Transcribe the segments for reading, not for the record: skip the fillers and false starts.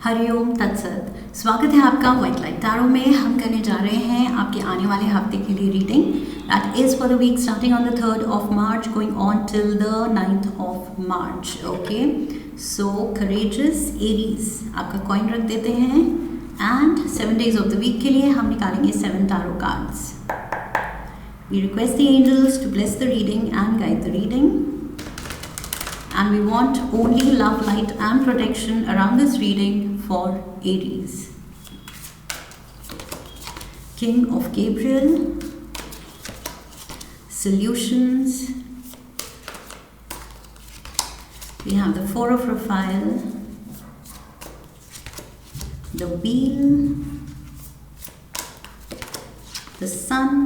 हरिओम तत्सत। स्वागत है आपका व्हाइट लाइट टैरो में। हम करने जा रहे हैं आपके आने वाले हफ्ते के लिए reading that is for the week starting on the 3rd of March going on till the 9th of March। Okay, so courageous Aries आपका कॉइन रख देते हैं and 7 days of the week के लिए हम निकालेंगे 7 tarot cards. We request the angels to bless the reading and guide the reading, and we want only love, light and protection around this reading for Aries. King of Gabriel, solutions. We have the 4 of Raphael, the wheel, the sun,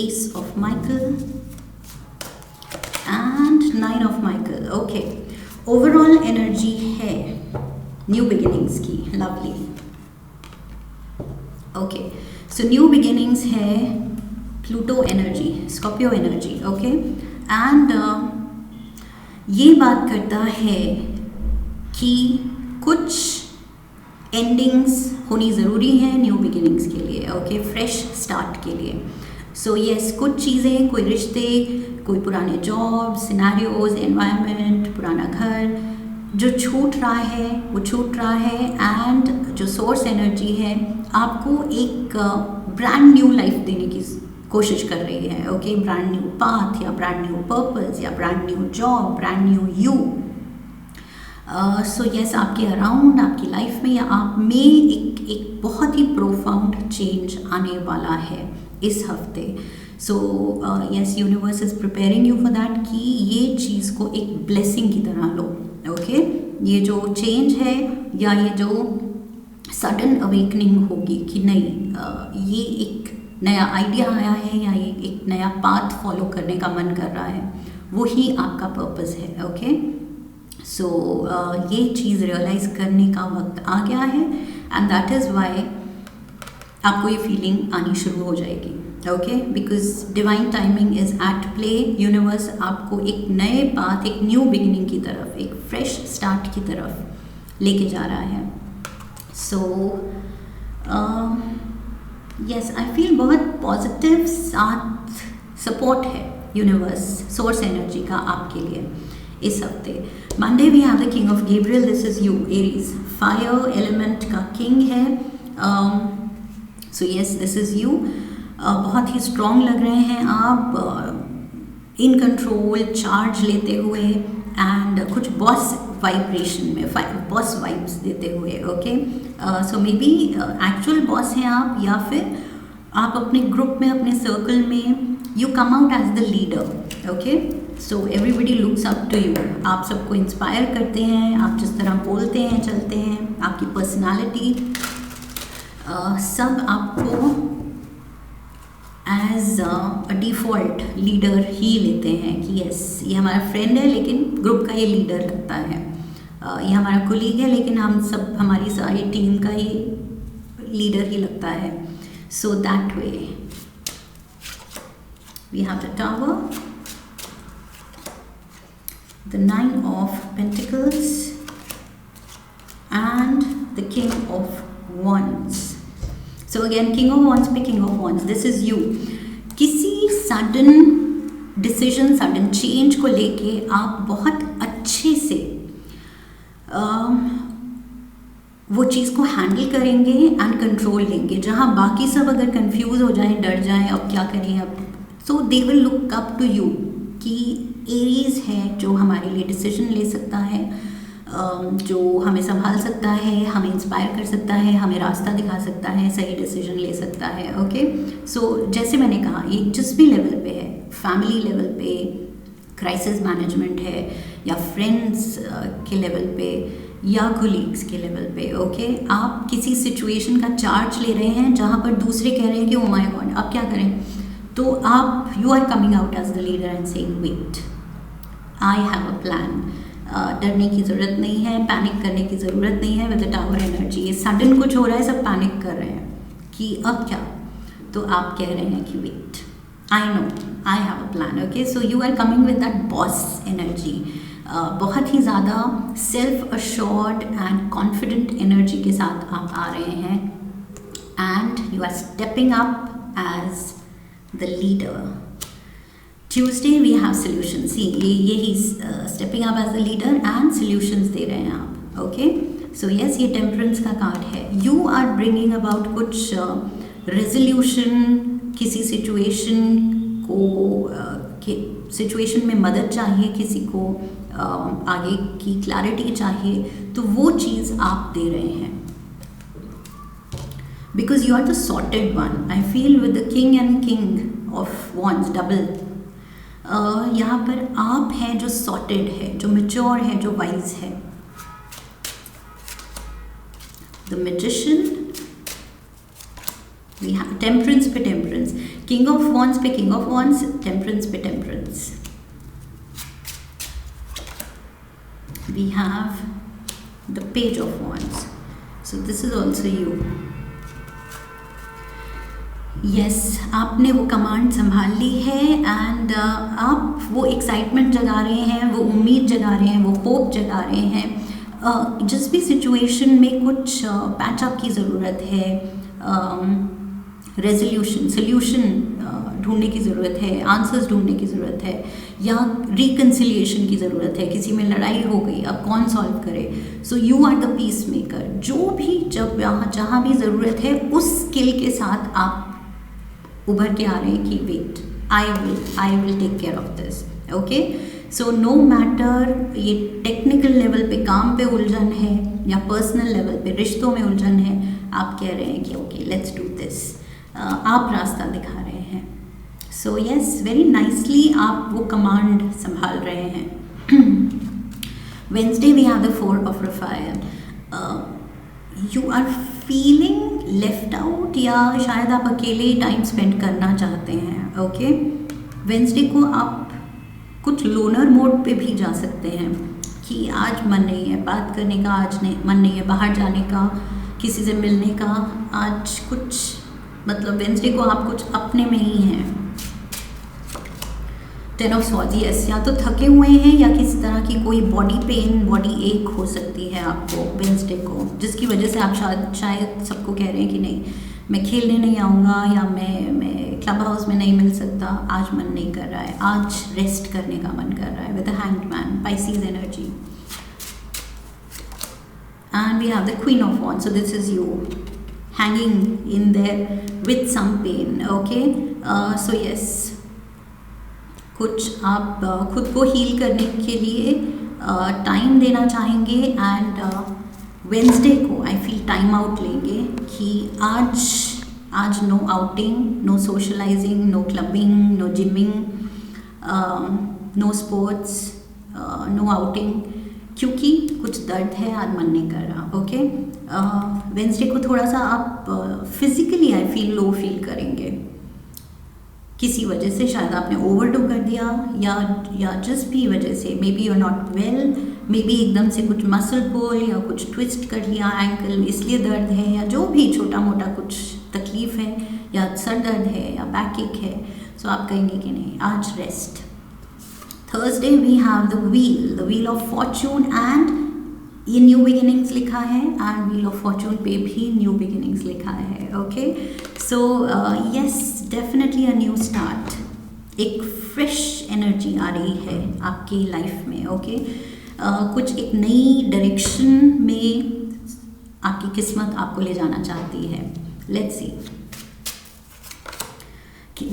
ace of Michael and 9 of Michael. Okay, overall energy है new beginnings की। Lovely. Okay, so new beginnings है Pluto energy, Scorpio energy. Okay, and ये बात करता है कि कुछ endings होनी ज़रूरी है न्यू बिगिनिंग्स के लिए। ओके, फ्रेश स्टार्ट के लिए। सो यस, कुछ चीज़ें, कोई रिश्ते, कोई पुराने जॉब, सिनेरियोज, एनवायरनमेंट, पुराना घर जो छूट रहा है वो छूट रहा है। एंड जो सोर्स एनर्जी है आपको एक ब्रांड न्यू लाइफ देने की कोशिश कर रही है। ओके, ब्रांड न्यू पाथ या ब्रांड न्यू पर्पस या brand new job, brand new you. So yes, आपके अराउंड, आपकी लाइफ में या आप में एक बहुत ही प्रोफाउंड चेंज आने वाला है इस हफ्ते। So yes, universe is preparing you for that कि ये चीज़ को एक ब्लेसिंग की तरह लो। ओके, ये जो चेंज है या ये जो सडन अवेकनिंग होगी कि नहीं, ये एक नया आइडिया आया है या ये एक नया पाथ फॉलो करने का मन कर रहा है, वही आपका पर्पस है। ओके, सो ये चीज़ रियलाइज़ करने का वक्त आ गया है एंड दैट इज़ वाई आपको ये फीलिंग आनी शुरू हो जाएगी। Okay, because divine timing is at play. Universe आपको एक नए पाथ, एक न्यू बिगिनिंग की तरफ, एक फ्रेश स्टार्ट की तरफ लेके जा रहा है। सो यस, आई फील बहुत पॉजिटिव साथ सपोर्ट है यूनिवर्स, सोर्स एनर्जी का आपके लिए इस हफ्ते। Monday we have the king of Gabriel, this is you Aries, fire element का किंग है। So yes, this is you. बहुत ही स्ट्रॉन्ग लग रहे हैं आप, इन कंट्रोल, चार्ज लेते हुए एंड कुछ बॉस वाइब्रेशन में, बॉस वाइब्स देते हुए। Okay, so may be actual boss हैं आप, या फिर आप अपने ग्रुप में, अपने सर्कल में you come out as the leader. Okay, so everybody looks up to you. आप सबको इंस्पायर करते हैं, आप जिस तरह बोलते हैं, चलते हैं, आपकी पर्सनालिटी, सब आपको एज अ डिफ़ॉल्ट लीडर ही लेते हैं कि यस, ये हमारा फ्रेंड है लेकिन ग्रुप का ये लीडर लगता है, ये हमारा कोलीग है लेकिन हम सब, हमारी सारी टीम का ही लीडर ही लगता है। So that way we have the tower, the 9 of Pentacles and the King of Wands. So again, King of Wands पे King of Wands, this is you। किसी सडन डिसीजन, सडन चेंज को लेके आप बहुत अच्छे से वो चीज़ को हैंडल करेंगे एंड कंट्रोल लेंगे, जहाँ बाकी सब अगर कंफ्यूज हो जाएं, डर जाएं, अब क्या करें अब, so they will look up to you कि एरीज है जो हमारे लिए डिसीजन ले सकता है, जो हमें संभाल सकता है, हमें इंस्पायर कर सकता है, हमें रास्ता दिखा सकता है, सही डिसीजन ले सकता है। ओके, सो जैसे मैंने कहा, ये जिस भी लेवल पे है, फैमिली लेवल पे, क्राइसिस मैनेजमेंट है, या फ्रेंड्स के लेवल पे, या कोलीग्स के लेवल पे। ओके, आप किसी सिचुएशन का चार्ज ले रहे हैं जहाँ पर दूसरे कह रहे हैं कि ओ माय गॉड अब क्या करें, तो आप, you are coming out as the leader and saying wait, I have a plan. डरने की ज़रूरत नहीं है, पैनिक करने की ज़रूरत नहीं है। विद द टावर एनर्जी, ये सडन कुछ हो रहा है, सब पैनिक कर रहे हैं कि अब क्या, तो आप कह रहे हैं कि wait, I know I have a plan. Okay, so you are coming with that boss energy. बहुत ही ज़्यादा self assured and confident energy के साथ आप आ रहे हैं, and you are stepping up as the leader. Tuesday we have solution. See यही stepping up as the leader and solutions दे रहे हैं आप. ओके, सो यस, ये टेम्परेंस का कार्ड है. यू आर ब्रिंगिंग अबाउट कुछ रेजोल्यूशन, किसी सिचुएशन को सिचुएशन में मदद चाहिए, किसी को आगे की क्लैरिटी चाहिए, तो वो चीज़ आप दे रहे हैं. Because you are the sorted one. I feel with the king and king of wands double. यहाँ पर आप हैं जो सॉर्टेड है, जो मैच्योर है, जो वाइज है. The magician, we have temperance पे टेम्परेंस, किंग ऑफ वॉन्ड्स पे किंग ऑफ वॉन्ड्स, टेम्परेंस पे temperance. We have the page of wands, so this is also you. Yes, आपने वो कमांड संभाल ली है, एंड आप वो एक्साइटमेंट जगा रहे हैं, वो उम्मीद जगा रहे हैं, वो होप जगा रहे हैं. जिस भी सिचुएशन में कुछ पैचअप की ज़रूरत है, रेजोल्यूशन, सोल्यूशन ढूंढने की ज़रूरत है, आंसर्स ढूंढने की ज़रूरत है, या रिकन्सिलिएशन की ज़रूरत है, किसी में लड़ाई हो गई, अब कौन सॉल्व करे. So you are the peacemaker. जो भी जब जहाँ भी ज़रूरत है, उस स्किल के साथ आप उभर के आ रहे हैं कि wait, I will take care of this. Okay, so no matter ये टेक्निकल लेवल पे काम पे उलझन है या पर्सनल लेवल पे रिश्तों में उलझन है, आप कह रहे हैं कि ओके लेट्स डू दिस. आप रास्ता दिखा रहे हैं. सो यस, वेरी नाइसली आप वो कमांड संभाल रहे हैं. Wednesday we have the 4 of Raphael. You are feeling left out, या शायद आप अकेले टाइम स्पेंड करना चाहते हैं. ओके, वेंसडे को आप कुछ लोनर मोड पे भी जा सकते हैं कि आज मन नहीं है बात करने का, आज नहीं मन नहीं है बाहर जाने का, किसी से मिलने का. आज कुछ मतलब वेंसडे को आप कुछ अपने में ही हैं. 10 of Swords, यस, या तो थके हुए हैं या किसी तरह की कोई बॉडी पेन, बॉडी एक हो सकती है आपको वेंसडे को, जिसकी वजह से आप शायद सबको कह रहे हैं कि नहीं मैं खेलने नहीं आऊँगा, या मैं क्लब हाउस में नहीं मिल सकता, आज मन नहीं कर रहा है, आज रेस्ट करने का मन कर रहा है. With the hanged man, Pisces energy. And we have the queen of wands. So this is you hanging in there with some pain. Okay, so yes, कुछ आप खुद को हील करने के लिए टाइम देना चाहेंगे, एंड वेंसडे को आई फील टाइम आउट लेंगे कि आज no outing, no socialising, no clubbing, no gymming, no sports, no outing, क्योंकि कुछ दर्द है, आज मन नहीं कर रहा. ओके, वेंसडे को थोड़ा सा आप physically I feel low feel करेंगे किसी वजह से. शायद आपने ओवरडू कर दिया, या जिस भी वजह से, maybe you are not well, maybe एकदम से कुछ मसल पुल या कुछ ट्विस्ट कर लिया एंकल में, इसलिए दर्द है, या जो भी छोटा मोटा कुछ तकलीफ है, या सर दर्द है, या बैक एक है. सो आप कहेंगे कि नहीं आज rest. Thursday we have the wheel of fortune, and ये न्यू बिगिनिंग्स लिखा है, एंड व्हील ऑफ फॉर्चून पे भी न्यू बिगिनिंग्स लिखा है. Okay, so yes, definitely a new start, एक फ्रेश एनर्जी आ रही है आपकी लाइफ में. ओके, कुछ एक नई डायरेक्शन में आपकी किस्मत आपको ले जाना चाहती है. Let's see.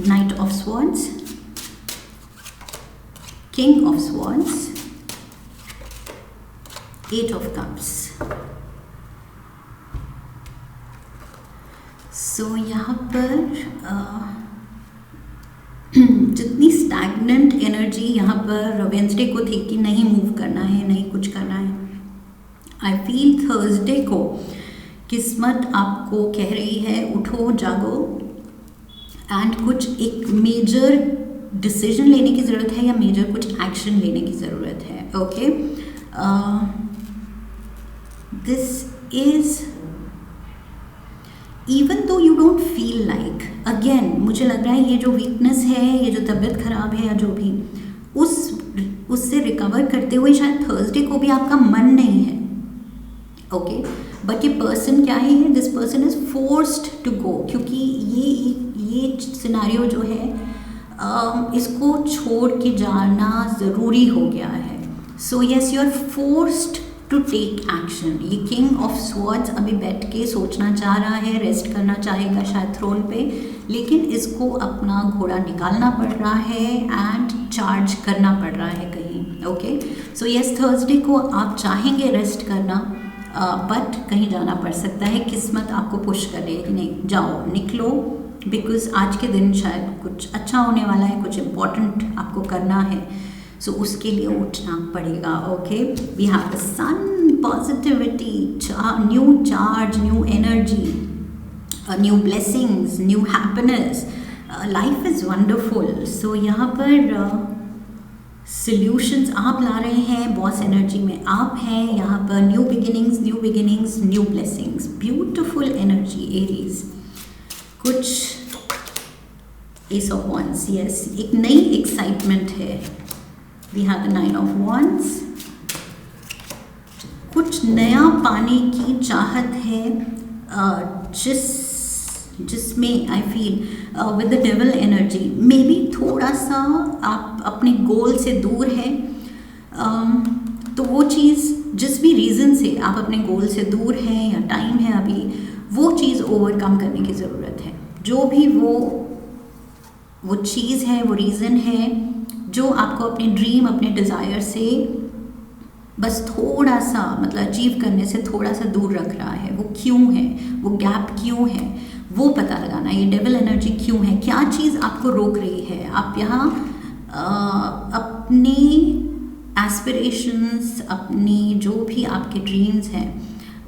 Night of swords, King of Swords, 8 of Cups. So यहाँ पर जितनी स्टैग्नेंट एनर्जी यहाँ पर वेंसडे को थी कि नहीं मूव करना है, नहीं कुछ करना है, आई फील थर्सडे को किस्मत आपको कह रही है उठो जागो, एंड कुछ एक मेजर डिसीजन लेने की ज़रूरत है, या मेजर कुछ एक्शन लेने की ज़रूरत है. Okay, this is even though you don't feel like, again मुझे लग रहा है ये जो वीकनेस है, ये जो तबीयत खराब है या जो भी, उससे रिकवर करते हुए शायद थर्सडे को भी आपका मन नहीं है, ओके बट ये पर्सन क्या है, this person is forced to go, क्योंकि ये सिनारियो जो है इसको छोड़ के जाना ज़रूरी हो गया है. So yes you are forced to take action. ये किंग ऑफ स्वॉर्ड्स अभी बैठ के सोचना चाह रहा है, रेस्ट करना चाहेगा शायद थ्रोन पे, लेकिन इसको अपना घोड़ा निकालना पड़ रहा है एंड चार्ज करना पड़ रहा है कहीं. ओके सो यस थर्सडे को आप चाहेंगे रेस्ट करना, बट कहीं जाना पड़ सकता है, किस्मत आपको पुश कर रही है कि नहीं जाओ निकलो, बिकॉज आज के दिन शायद कुछ अच्छा होने वाला है, कुछ इम्पोर्टेंट आपको करना है, सो उसके लिए उठना पड़ेगा. Okay we have the sun, positivity, new charge, new energy, new blessings, new happiness, life is wonderful. So यहाँ पर सॉल्यूशंस आप ला रहे हैं, बॉस एनर्जी में आप हैं यहाँ पर. New beginnings, new blessings, beautiful energy Aries. कुछ एस ऑफ वॉन्स, यस एक नई एक्साइटमेंट है. We have the 9 of wands. कुछ नया पाने की चाहत है, जिसमें I feel with the devil energy maybe थोड़ा सा आप अपने गोल से दूर हैं, तो वो चीज़ जिस भी रीज़न से आप अपने गोल से दूर हैं या टाइम है अभी, वो चीज़ ओवरकम करने की ज़रूरत है. जो भी वो चीज़ है, वो रीज़न है जो आपको अपने ड्रीम, अपने डिज़ायर से बस थोड़ा सा मतलब अचीव करने से थोड़ा सा दूर रख रहा है, वो क्यों है, वो गैप क्यों है, वो पता लगाना. ये डेविल एनर्जी क्यों है, क्या चीज़ आपको रोक रही है. आप यहाँ अपने एस्पिरेशंस, अपनी जो भी आपके ड्रीम्स हैं,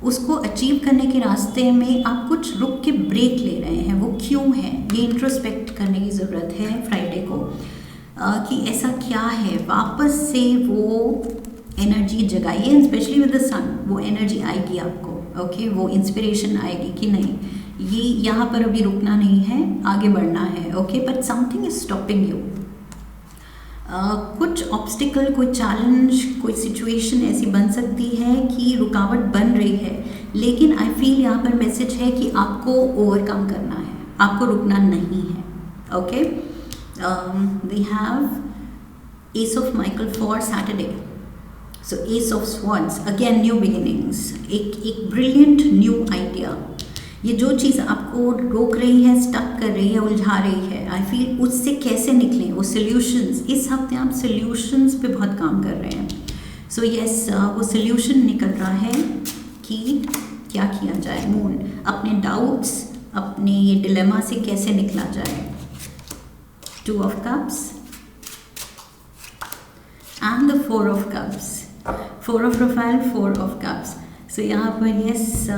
उसको अचीव करने के रास्ते में आप कुछ रुक के ब्रेक ले रहे हैं, वो क्यों है, ये इंट्रोस्पेक्ट करने की ज़रूरत है फ्राइडे को, कि ऐसा क्या है. वापस से वो एनर्जी जगाइए, स्पेशली विद द सन, वो एनर्जी आएगी आपको. ओके वो इंस्पिरेशन आएगी कि नहीं, ये यहाँ पर अभी रुकना नहीं है, आगे बढ़ना है. Okay but something is stopping you. कुछ ऑब्स्टिकल, कोई चैलेंज, कोई सिचुएशन ऐसी बन सकती है कि रुकावट बन रही है, लेकिन आई फील यहाँ पर मैसेज है कि आपको ओवरकम करना है, आपको रुकना नहीं है. Okay we have ace of Michael for Saturday. So ace of swords, again new beginnings, एक ब्रिलियंट न्यू आइडिया. ये जो चीज़ आपको रोक रही है, स्टक कर रही है, उलझा रही है, आई फील उससे कैसे निकलें, वो सॉल्यूशंस. इस हफ्ते आप सॉल्यूशंस पे बहुत काम कर रहे हैं. सो यस वो सॉल्यूशन निकल रहा है कि क्या किया जाए. मून, अपने डाउट्स, अपने ये डिलेमा से कैसे निकला जाए. 2 of cups and the 4 of cups. 4 of profile, 4 of cups. So यहाँ पर यस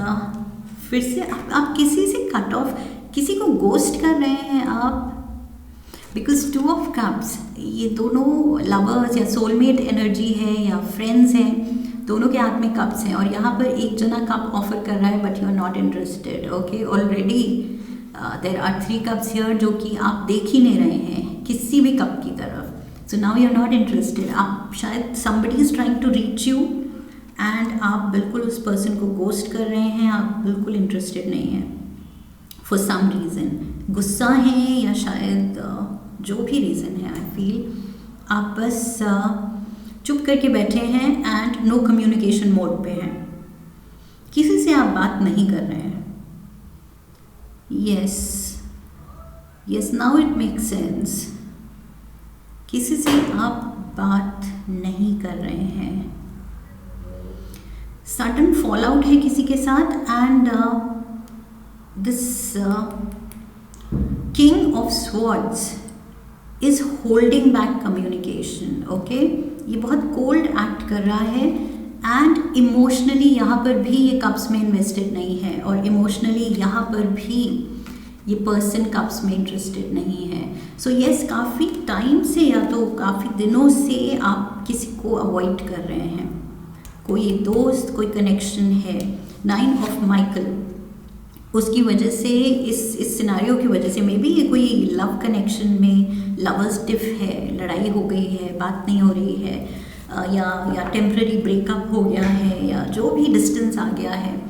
फिर से आप किसी से कट ऑफ, किसी को गोस्ट कर रहे हैं आप, बिकॉज 2 ऑफ कप्स, ये दोनों लवर्स या सोलमेट एनर्जी है या फ्रेंड्स हैं, दोनों के हाथ में कप्स हैं, और यहाँ पर एक जना कप ऑफर कर रहा है but you are not interested. Okay already there are 3 cups here जो कि आप देख ही नहीं रहे हैं किसी भी कप की तरफ. So now you are not interested. आप शायद somebody is trying to reach you and आप बिल्कुल उस पर्सन को गोस्ट कर रहे हैं, आप बिल्कुल इंटरेस्टेड नहीं हैं फॉर सम रीज़न. गुस्सा है या शायद जो भी रीज़न है, आई फील आप बस चुप करके बैठे हैं एंड नो कम्युनिकेशन मोड पे हैं, किसी से आप बात नहीं कर रहे हैं. Yes now it makes sense. किसी से आप बात नहीं कर रहे हैं. सडन फॉल आउट है किसी के साथ and this king of swords is holding back communication. Okay ये बहुत कोल्ड एक्ट कर रहा है एंड इमोशनली यहाँ पर भी ये कप्स में इन्वेस्टेड नहीं है, और इमोशनली यहाँ पर भी ये पर्सन कप्स में इंटरेस्टेड नहीं है. सो यस काफ़ी टाइम से या तो काफ़ी दिनों से आप किसी को अवॉइड कर रहे हैं, कोई दोस्त, कोई कनेक्शन है. 9 ऑफ माइकल, उसकी वजह से इस सिनारियो की वजह से मे बी ये कोई लव कनेक्शन में लवर्स टिफ है, लड़ाई हो गई है, बात नहीं हो रही है, या टेम्पररी ब्रेकअप हो गया है, या जो भी डिस्टेंस आ गया है,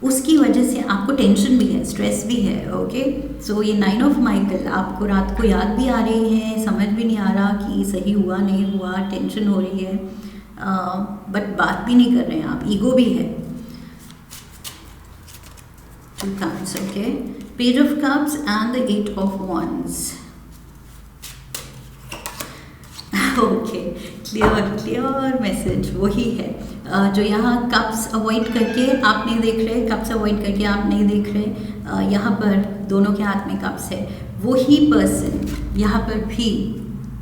उसकी वजह से आपको टेंशन भी है, स्ट्रेस भी है। ओके, सो ये 9 ऑफ माइकल आपको रात को याद भी आ रही है, समझ भी नहीं आ रहा कि सही हुआ नहीं हुआ, टेंशन हो रही है, बट बात भी नहीं कर रहे हैं आप, ईगो भी है। 2 cards, okay, Page of Cups and the 8 of Wands. Okay, clear message वही है। जो यहाँ कप्स अवॉइड करके आप नहीं देख रहे, कप्स अवॉइड करके आप नहीं देख रहे, यहाँ पर दोनों के हाथ में कप्स है, वही पर्सन यहाँ पर भी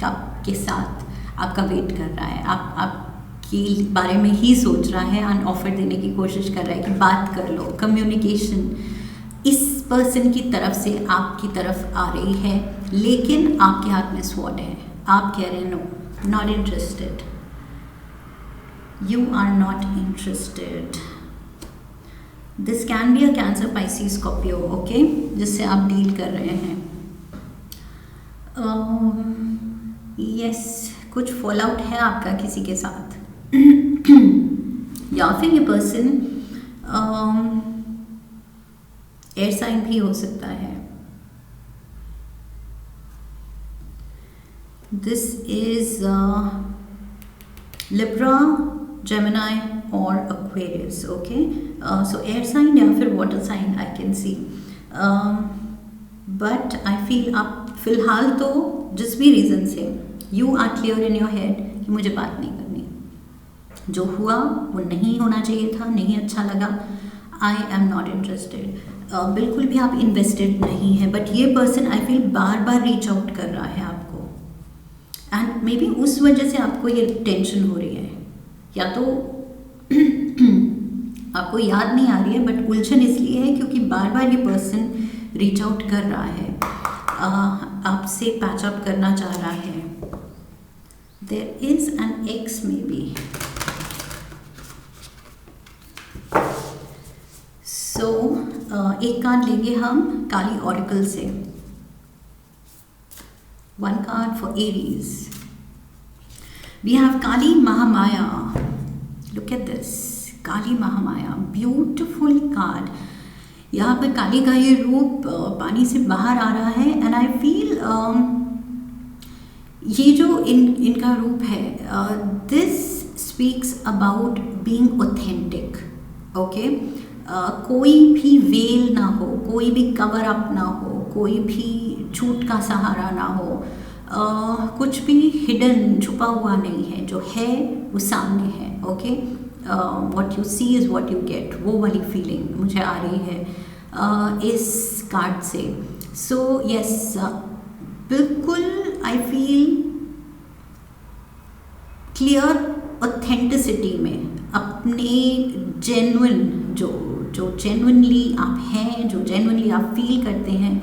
कप के साथ आपका वेट कर रहा है, आपके बारे में ही सोच रहा है एंड ऑफर देने की कोशिश कर रहा है कि बात कर लो। कम्युनिकेशन इस पर्सन की तरफ से आपकी तरफ आ रही है, लेकिन आपके हाथ में स्वॉर्ड है, आप कह रहे हैं no, not interested, you are not interested. This can be a Cancer, Pisces, Scorpio, okay, जिससे आप डील कर रहे हैं। yes, कुछ फॉल आउट है आपका किसी के साथ या फिर ये पर्सन एयर साइन भी हो सकता है। This is Libra, Gemini or Aquarius, okay, so air sign या फिर water sign I can see, but I feel आप फिलहाल तो जिस भी रीज़न से you are clear in your head कि मुझे बात नहीं करनी, जो हुआ वो नहीं होना चाहिए था, नहीं अच्छा लगा, I am not interested, बिल्कुल भी आप इन्वेस्टेड नहीं है, बट ये person I feel bar bar reach out कर रहा है आपको, एंड मे बी उस वजह से आपको ये टेंशन हो रही है, या तो आपको याद नहीं आ रही है, बट उलझन इसलिए है क्योंकि बार बार ये पर्सन रीच आउट कर रहा है, आपसे पैच अप करना चाह रहा है। There is an ex maybe, so एक कार्ड लेंगे हम काली ऑरेकल से, 1 card for Aries. We have Kali Mahamaya. Look at this, Kali Mahamaya, beautiful card. यहाँ पर काली का ये रूप पानी से बाहर आ रहा है, एंड आई फील ये जो इनका रूप है, this speaks about being authentic, okay, कोई भी वेल ना हो, कोई भी कवर अप ना हो, कोई भी झूठ का सहारा ना हो, कुछ भी हिडन छुपा हुआ नहीं है, जो है वो सामने है, okay, what you see is what you get, वो वाली फीलिंग मुझे आ रही है इस कार्ड से। सो यस, बिल्कुल आई फील क्लियर ऑथेंटिसिटी में, अपने जेन्युइन जो जेन्युइनली आप हैं, जो जेन्युइनली आप फील करते हैं,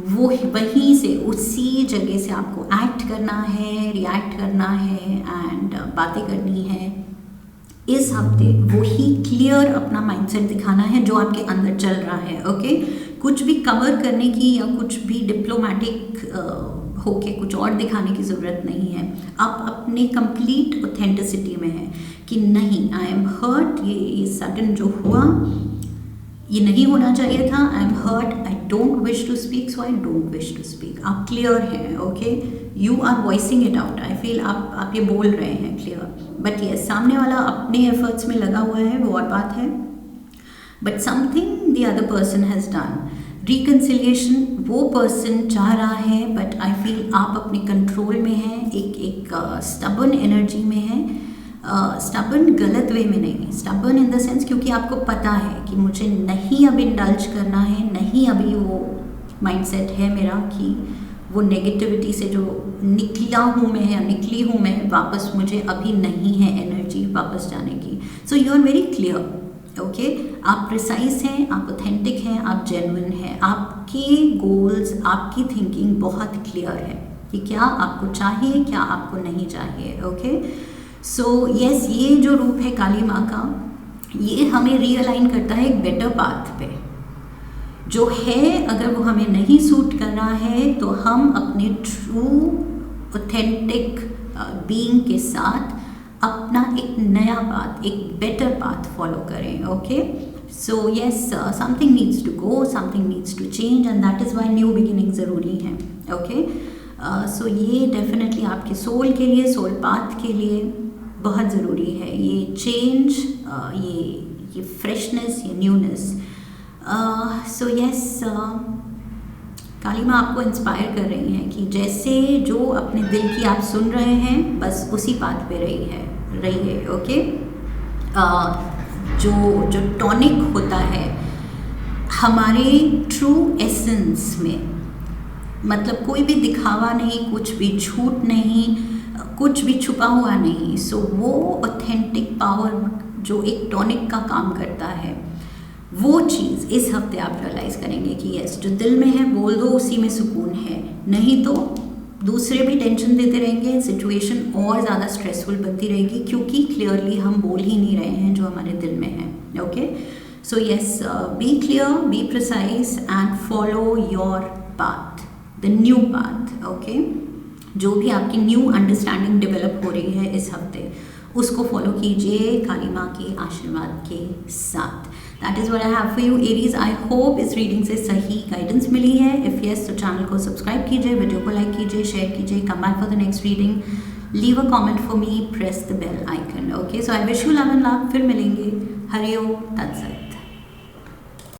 वो वहीं से उसी जगह से आपको एक्ट करना है, रिएक्ट करना है एंड बातें करनी है। इस हफ्ते वही क्लियर अपना माइंडसेट दिखाना है जो आपके अंदर चल रहा है, ओके, कुछ भी कवर करने की या कुछ भी डिप्लोमेटिक होके कुछ और दिखाने की ज़रूरत नहीं है। आप अपने कंप्लीट ऑथेंटिसिटी में हैं कि नहीं, आई एम हर्ट, ये सडन जो हुआ ये नहीं होना चाहिए था, I am hurt, I don't wish to speak, so I don't wish to speak. आप क्लियर हैं, okay, you are voicing it out, I feel आप ये बोल रहे हैं क्लियर, बट ये सामने वाला अपने एफर्ट्स में लगा हुआ है, वो और बात है, but something the other person has done, reconciliation वो पर्सन चाह रहा है, बट आई फील आप अपने कंट्रोल में हैं, एक स्टबर्न एनर्जी में है, स्टबर्न गलत वे में नहीं, स्टबर्न इन द सेंस क्योंकि आपको पता है कि मुझे नहीं अब इंडल्ज करना है, नहीं अभी वो माइंडसेट है मेरा कि वो नेगेटिविटी से जो निकला हूँ मैं या निकली हूँ मैं, वापस मुझे अभी नहीं है एनर्जी वापस जाने की। So you are very clear, okay, आप प्रिसाइज हैं, आप ऑथेंटिक हैं, आप जेन्युइन हैं, आपके गोल्स, आपकी थिंकिंग बहुत क्लियर है कि क्या आपको चाहिए, क्या आपको नहीं चाहिए, ओके। सो यस, ये जो रूप है काली माँ का, ये हमें रीअलाइन करता है एक बेटर पाथ पे। जो है अगर वो हमें नहीं सूट कर रहा है तो हम अपने ट्रू ऑथेंटिक बीइंग के साथ अपना एक नया पाथ, एक बेटर पाथ फॉलो करें. Okay, so yes, something needs to go, something needs to change, and that is why new beginning ज़रूरी है. ओके, सो ये डेफिनेटली आपके सोल के लिए, सोल पाथ के लिए बहुत ज़रूरी है. ये चेंज, ये फ्रेशनेस, ये न्यूनेस. सो यस, काली माँ आपको इंस्पायर कर रही हैं कि जैसे जो अपने दिल की आप सुन रहे हैं, बस उसी बात पे रहिए. ओके, जो टॉनिक होता है हमारे ट्रू एसेंस में, मतलब कोई भी दिखावा नहीं, कुछ भी झूठ नहीं, कुछ भी छुपा हुआ नहीं. सो वो ऑथेंटिक पावर जो एक टॉनिक का काम करता है, वो चीज़ इस हफ्ते आप रियलाइज़ करेंगे कि यस, जो दिल में है बोल दो, उसी में सुकून है. नहीं तो दूसरे भी टेंशन देते रहेंगे, सिचुएशन और ज़्यादा स्ट्रेसफुल बनती रहेगी, क्योंकि क्लियरली हम बोल ही नहीं रहे हैं जो हमारे दिल में है. Okay, so yes, be clear, be precise and follow your path, the new path. Okay, जो भी आपकी न्यू अंडरस्टैंडिंग डेवलप हो रही है इस हफ्ते, उसको फॉलो कीजिए काली माँ के आशीर्वाद के साथ. That is what I have for you Aries. I hope इस रीडिंग से सही गाइडेंस मिली है. इफ़ यस, तो चैनल को सब्सक्राइब कीजिए, वीडियो को लाइक कीजिए, शेयर कीजिए. Come back for the next reading, leave a comment for me, press the bell icon. Okay, so I wish you love and love. फिर मिलेंगे. हरि ओम तत्सत.